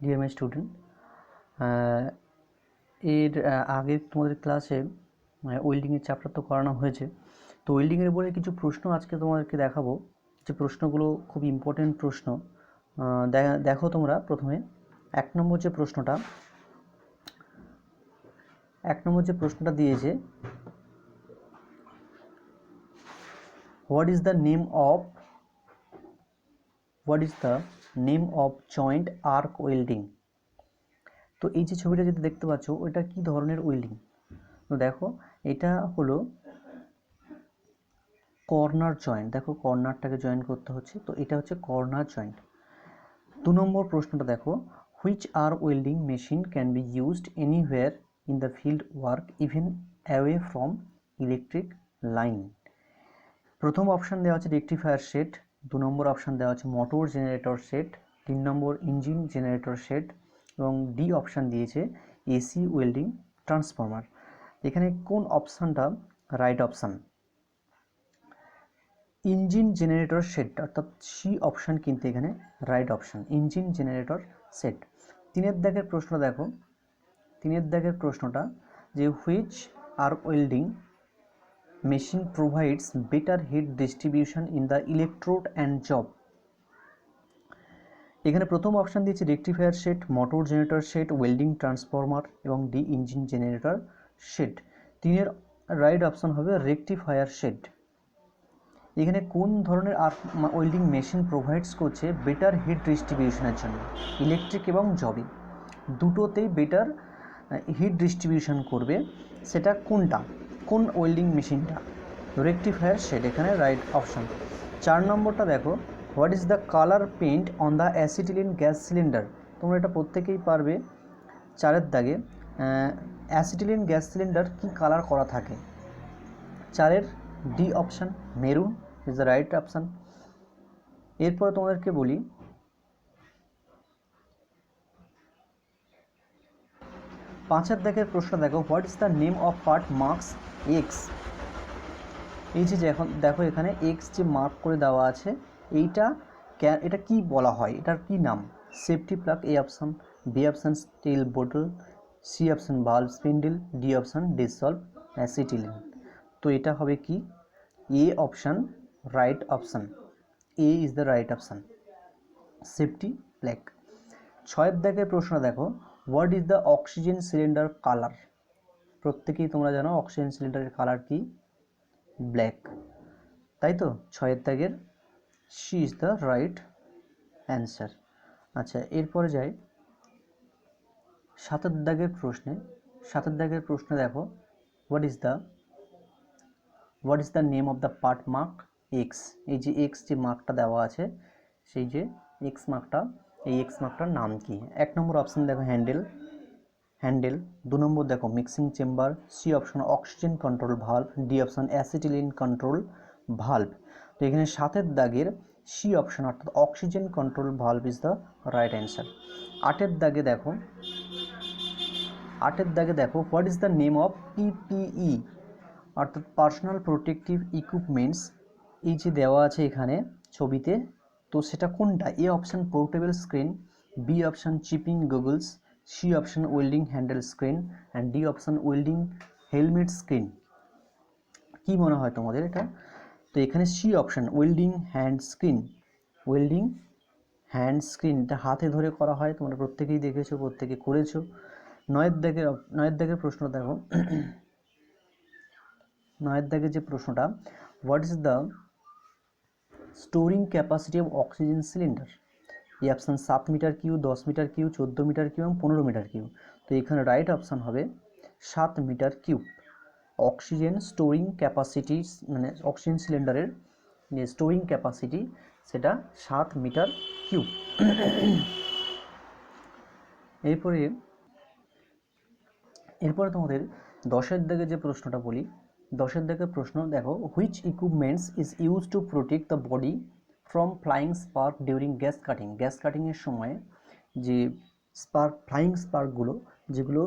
Dear my student, এর আগে তোমাদের ক্লাসে ওয়েল্ডিংয়ের চ্যাপ্টার তো করানো হয়েছে। তো ওয়েল্ডিংয়ের উপরে কিছু প্রশ্ন আজকে তোমাদেরকে দেখাবো, যে প্রশ্নগুলো খুব ইম্পর্টেন্ট প্রশ্ন। দেখো তোমরা প্রথমে এক নম্বর যে প্রশ্নটা দিয়েছে, what is the name of joint arc welding. তো এই যে ছবিটা যেটা দেখতে পাচ্ছ, ওইটা কি ধরনের ওয়েল্ডিং? তো দেখো, এটা হলো কর্নার জয়েন্ট। দেখো, কর্নারটাকে জয়েন করতে হচ্ছে, তো এটা হচ্ছে কর্নার জয়েন্ট। 2 নম্বর প্রশ্নটা দেখো, which are welding machine can be used anywhere in the field work even away from electric line. প্রথম অপশান দেওয়া আছে রেকটিফায়ার সেট, 2 নম্বর অপশান দেওয়া আছে মোটর জেনারেটর সেট, 3 নম্বর ইঞ্জিন জেনারেটর সেট, এবং ডি অপশান দিয়েছে AC welding transformer. এখানে কোন অপশানটা right option? Engine generator set, অর্থাৎ সি অপশান কিন্তু এখানে right option, engine generator set. 3 দাগের প্রশ্ন দেখো, 3 দাগের প্রশ্নটা যে which are welding machine provides better heat distribution in the electrode and job. এখানে প্রথম অপশান দিয়েছে rectifier set, motor generator set, welding transformer এবং D engine generator set. 3 right option হবে রেকটিফায়ার সেট। এখানে কোন ধরনের ওয়েল্ডিং মেশিন প্রোভাইডস করছে better heat ডিস্ট্রিবিউশনের জন্য? ইলেকট্রিক এবং জবে দুটোতেই বেটার হিট ডিস্ট্রিবিউশন করবে, সেটা কোনটা? কোন ওয়েল্ডিং মেশিনটা? রেকটিফায়ার সেট এখানে রাইট অপশান। 4 নম্বরটা দেখো, what is the colour paint on the acetylene gas cylinder. তোমরা এটা প্রত্যেকেই পারবে। 4 দাগে অ্যাসিটিলিন গ্যাস সিলিন্ডার কি কালার করা থাকে? 4 D option, maroon is the right option. এরপরে তোমাদেরকে বলি, 5 দাগের প্রশ্ন দেখো, what is the name of part marks x. এই যে এখন দেখো, এখানে এক্স যে মার্ক করে দেওয়া আছে, এটা কি বলা হয়, এটার কি নাম? Safety plug A option, B option steel বোতল, সি অপশান বাল্ব spindle, D option dissolve acetylene. তো এটা হবে কি? A option right option, A is the right option, safety plug. 6 দাগের প্রশ্ন দেখো, what is the oxygen cylinder colour. প্রত্যেকেই তোমরা জানো অক্সিজেন সিলিন্ডারের কালার কি? ব্ল্যাক, তাই তো? 6 দাগের C is the right answer. আচ্ছা, এরপরে যাই 7 দাগের প্রশ্নে। 7 দাগের প্রশ্নে দেখো, what is the name of the part mark x. এই যে এক্স যে মার্কটা দেওয়া আছে, সেই যে এক্স মার্কটা, এই এক্স মার্কটার নাম কি? 1 নম্বর অপশান দেখো হ্যান্ডেল, 2 নম্বর দেখো mixing chamber, C option oxygen control valve, D option acetylene control valve. তো এখানে 7 দাগের সি অপশান অর্থাৎ oxygen control valve is the right answer. 8 দাগে দেখো, what is the name of PPE অর্থাৎ পার্সোনাল প্রোটেক্টিভ ইকুইপমেন্টস। এই যে দেওয়া আছে এখানে ছবিতে, তো সেটা কোনটা? A option portable screen, B option chipping goggles, C option welding handle screen and D option welding helmet screen. কি মনে হয় তোমাদের এটা? তো এখানে C option welding hand screen, এটা হাতে ধরে করা হয়, তোমরা প্রত্যেকেই দেখেছো, প্রত্যেকে করেছো। 9 দাগের প্রশ্ন দেখো, 9 দাগের যে প্রশ্নটা, what is the storing capacity of oxygen cylinder. এই option 7 meter cube, 10 meter cube, 14 meter cube এবং 15 মিটার কিউ। তো এখানে রাইট অপশান হবে 7 meter cube. Oxygen storing capacity, মানে অক্সিজেন সিলিন্ডারের যে স্টোরিং ক্যাপাসিটি, সেটা 7 মিটার কিউব। এরপরে তোমাদের 10 দাগে যে প্রশ্নটা বলি, 10 দাগের প্রশ্ন দেখো, which equipments is use to protect the body from flying spark during gas কাটিংয়ের সময় যে ফ্লাইং স্পার্কগুলো, যেগুলো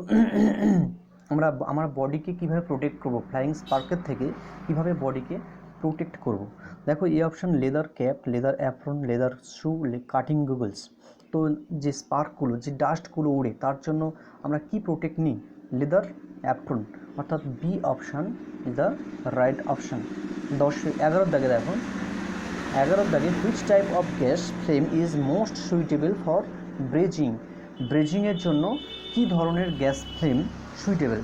আমরা বডিকে কীভাবে প্রোটেক্ট করব, ফ্লাইং স্পার্কের থেকে কীভাবে বডিকে প্রোটেক্ট করব। দেখো, এই option leather cap, leather apron, leather shoe, cutting goggles. তো যে স্পার্কগুলো, যে ডাস্টগুলো ওড়ে, তার জন্য আমরা কি প্রোটেক্ট নিই? লেদার অ্যাপ্রন, অর্থাৎ B option is the right option. 11 দাগে দেখো, 11 দাগে which type of gas flame is most suitable for brazing. ব্রেজিংয়ের জন্য কি ধরনের গ্যাস ফ্লেম সুইটেবল?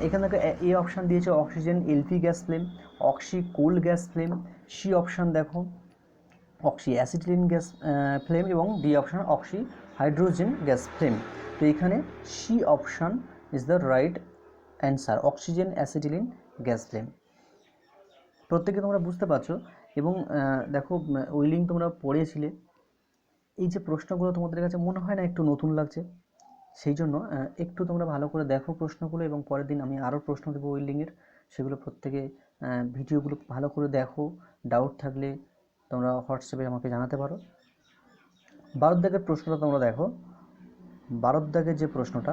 এখান থেকে এ অপশান দিয়েছে oxygen LP gas flame, oxy coal gas flame, C option দেখো অক্সি অ্যাসিটিলিন গ্যাস ফ্লেম, এবং D option oxy hydrogen gas flame. তো এখানে C option is the right answer, oxygen acetylene gas flame. প্রত্যেকে তোমরা বুঝতে পারছো। এবং দেখো ওয়েল্ডিং তোমরা পড়েছিলে, এই যে প্রশ্নগুলো তোমাদের কাছে মনে হয় না একটু নতুন লাগছে? সেই জন্য একটু তোমরা ভালো করে দেখো প্রশ্নগুলো, এবং পরের দিন আমি আরও প্রশ্ন দেবো ওয়েল্ডিংয়ের, সেগুলো প্রত্যেকে ভিডিওগুলো ভালো করে দেখো। ডাউট থাকলে তোমরা হোয়াটসঅ্যাপে আমাকে জানাতে পারো। 12 দাগের প্রশ্নটা তোমরা দেখো। 12 দাগের যে প্রশ্নটা,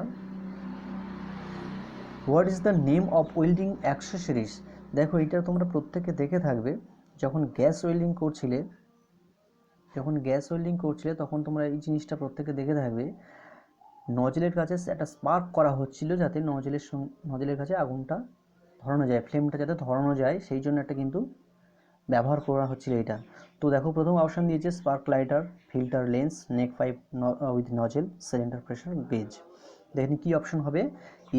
what is the name of welding accessories? দেখো এটা তোমরা প্রত্যেকে দেখে থাকবে, যখন গ্যাস ওয়েল্ডিং করছিলে তখন তোমরা এই জিনিসটা প্রত্যেকে দেখে থাকবে, নজলের কাছে একটা স্পার্ক করা হচ্ছিল যাতে নজলের কাছে আগুনটা ধরানো যায়, ফ্লেমটা যাতে ধরানো যায়, সেই জন্য একটা কিন্তু ব্যবহার করা হচ্ছিল এটা। তো দেখো প্রথম অপশান দিয়েছে spark lighter, filter lens, neck pipe with nozzle, cylinder pressure gauge. দেখেন কি অপশন হবে?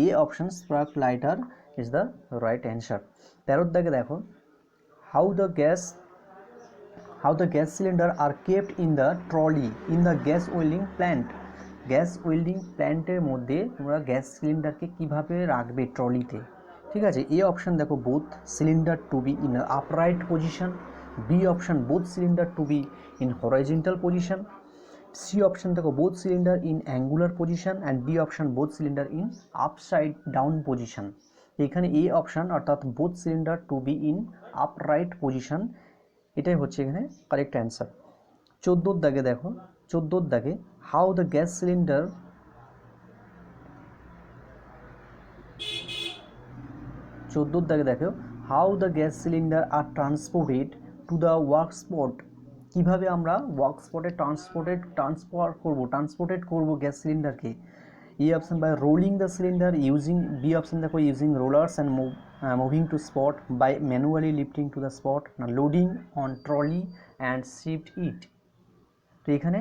A option spark lighter is the right answer. 13 দাগে দেখো, how the gas cylinder are kept in the trolley in the gas welding plant. Gas welding প্ল্যান্টের মধ্যে তোমরা gas সিলিন্ডারকে কিভাবে রাখবে ট্রলিতে? ঠিক আছে, এ অপশান দেখো both cylinder to be in upright position, B option both cylinder to be in horizontal position, C option দেখো both cylinder in angular position, and D option both cylinder in upside down position. এখানে A option অর্থাৎ both cylinder to be in upright position, এটাই হচ্ছে এখানে correct answer. 14 দাগে দেখো, 14 দাগে how the gas cylinder, 14 দাগে দেখো how the gas cylinder are transported to the work spot. কীভাবে আমরা ওয়ার্ক স্পটে ট্রান্সপোর্টেড করবো গ্যাস সিলিন্ডারকে? এই option by rolling the cylinder using, B option দেখো using rollers and moving to spot, by manually lifting to the spot, না loading on trolley and shift it. তো এখানে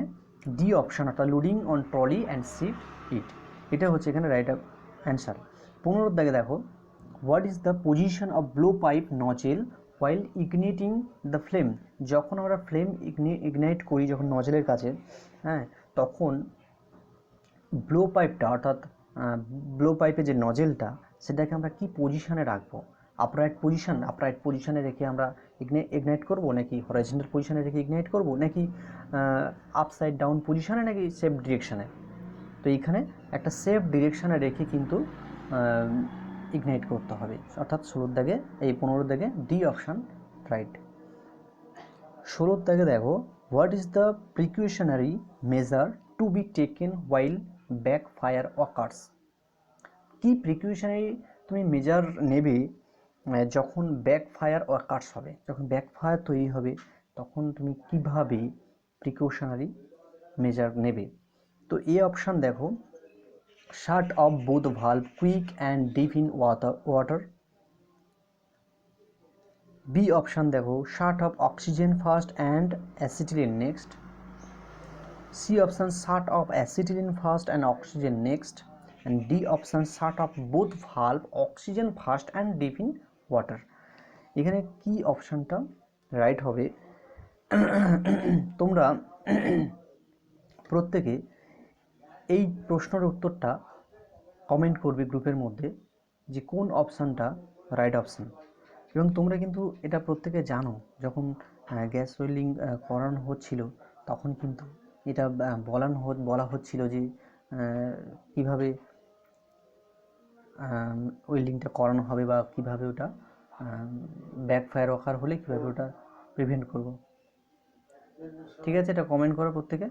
ডি অপশান অর্থাৎ loading on trolley and shift it, এটা হচ্ছে এখানে right answer. 15 দাগে দেখো, what is the position of blow pipe nozzle while igniting the flame. যখন আমরা ফ্লেম ইগনাইট করি যখন নজেলের কাছে, হ্যাঁ, তখন ব্লো পাইপটা অর্থাৎ ব্লো পাইপের যে নজেলটা সেটাকে আমরা কি পজিশানে রাখবো? আপরাইট পজিশানে রেখে আমরা ইগনাইট করব, নাকি হরাইজন্টাল পজিশানে রেখে ইগনাইট করব, নাকি আপসাইড ডাউন পজিশানে, নাকি সেফ ডিরেকশানে? তো এইখানে একটা সেফ ডিরেকশানে রেখে কিন্তু ইগনাইট করতে হবে, অর্থাৎ 16 দাগে, এই 15 দাগে ডি অপশান রাইট। 16 দাগে দেখো, what is the precautionary measure to be taken while back fire occurs. কি প্রিকশনারি তুমি মেজার নেবে যখন ব্যাক ফায়ার অকার্স হবে, যখন ব্যাক ফায়ার তৈরি হবে তখন তুমি কিভাবে প্রিকশনারি মেজার নেবে? তো এ অপশান দেখো, shut off both valve quick and dip in water, B option দেখো shut off oxygen first and acetylene next, C option shut off acetylene first and oxygen next, and D option shut off both valve oxygen first and dip in water. এখানে কি অপশানটা right হবে? তোমরা প্রত্যেকে এই প্রশ্নের উত্তরটা কমেন্ট করবে গ্রুপের মধ্যে যে কোন অপশানটা রাইট অপশান। এবং তোমরা কিন্তু এটা প্রত্যেকে জানো, যখন গ্যাস ওয়েল্ডিং করানো হচ্ছিল তখন কিন্তু এটা বলা হচ্ছিল যে কীভাবে ওয়েল্ডিংটা করানো হবে, বা কীভাবে ওটা ব্যাকফায়ার অকার হলে কীভাবে ওটা প্রিভেন্ট করব। ঠিক আছে, এটা কমেন্ট করো প্রত্যেকে।